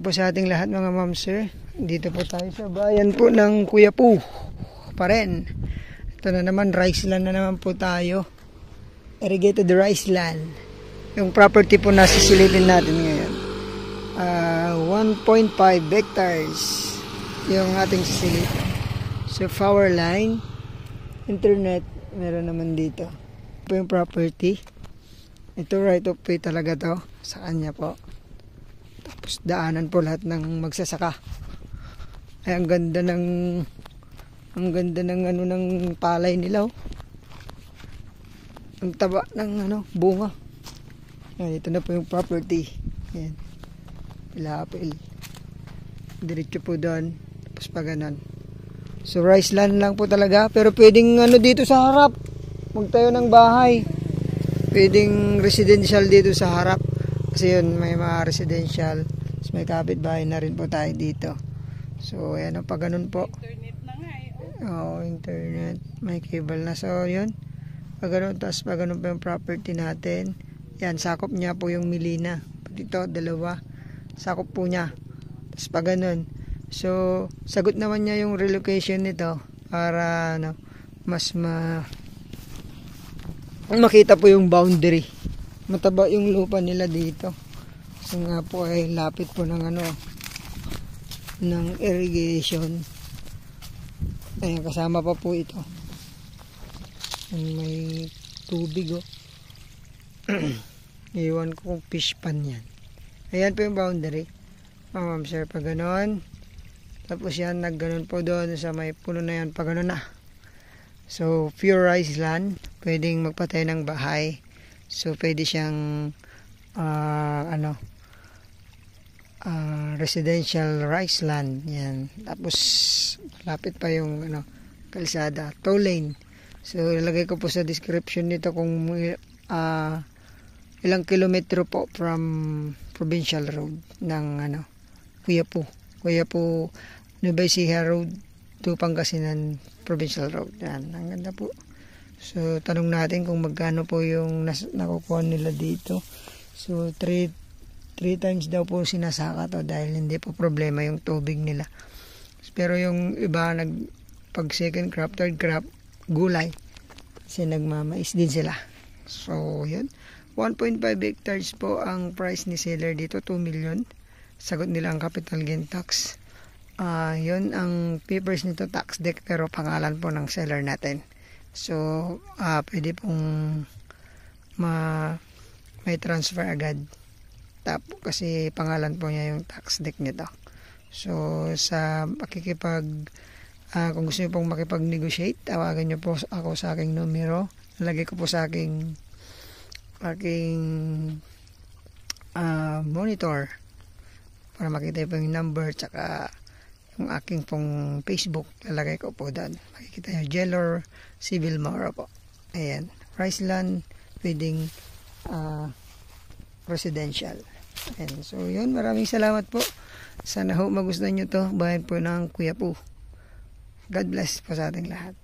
po sa ating lahat mga ma'am sir. Dito po tayo sa bayan po ng Quiapo pa rin. Ito na naman, rice land na naman po tayo. Irrigated rice land. Yung property po na sisilipin natin ngayon. 1.5 hectares yung ating sisilipin. So power line, internet, meron naman dito. Ito po yung property. Ito right of way talaga to sa kanya po. Tapos daanan po lahat ng magsasaka. Ay ang ganda ng ano ng palay nila oh. Ang taba ng bunga. Ayan, ito na po yung property. Ayan. Pilapil. Diretso po doon. Tapos pa ganun. So rice land lang po talaga. Pero pwedeng dito sa harap. Magtayo ng bahay. Pwedeng residential dito sa harap. Kasi yun, may mga residential. So, may kapitbahay na rin po tayo dito. So, ayan, pag ganun po. Internet na nga eh. Oo, internet. May cable na. So, yun. Pag ganun, tapos pag ganun po yung property natin. Yan, sakop niya po yung Milina. Dito, dalawa. Sakop po niya. Tapos pag ganun. So, sagot naman niya yung relocation nito. Para, mas makita po yung boundary. Mataba yung lupa nila dito. So nga po ay lapit po ng ng irrigation. Ayan, kasama pa po ito. May tubig oh. Iwan ko kung fish pan yan. Ayan po yung boundary. Ma'am sir, pag ganon. Tapos yan, nagganon po doon sa may puno na yan. Pag ganon na. So, pure rice land. Pwedeng magpatay ng bahay. So, pwede siyang residential rice land. Yan. Tapos, lapit pa yung kalsada. Tow lane. So, ilagay ko po sa description nito kung ilang kilometro po from provincial road ng Quiapo. Quiapo, Nueva Ecija Road to Pangasinan Provincial Road. Yan. Ang ganda po. So, tanong natin kung magkano po yung nakukuha nila dito. So, 3 times daw po sinasaka to dahil hindi po problema yung tubig nila. Pero yung iba, pag second crop, third crop, gulay. Kasi nagmamais din sila. So, yun. 1.5 hectares po ang price ni seller dito, 2 million. Sagot nila ang capital gain tax. Yun ang papers nito, tax deck, pero pangalan po ng seller natin. So, pwede pong may transfer agad. Kasi pangalan po niya yung tax deck nito. So, sa kung gusto niyo pong makipag-negotiate, tawagan niyo po ako sa aking numero. Nalagay ko po sa aking monitor para makita po yung number tsaka yung aking pong Facebook, lalagay ko po doon. Makikita nyo, Jelor Civil Mora po. Ayan. Rice land, pwedeng residential. Ayan. So, yun. Maraming salamat po. Sana ho magustuhan nyo to. Bayan po ng Quiapo. God bless po sa ating lahat.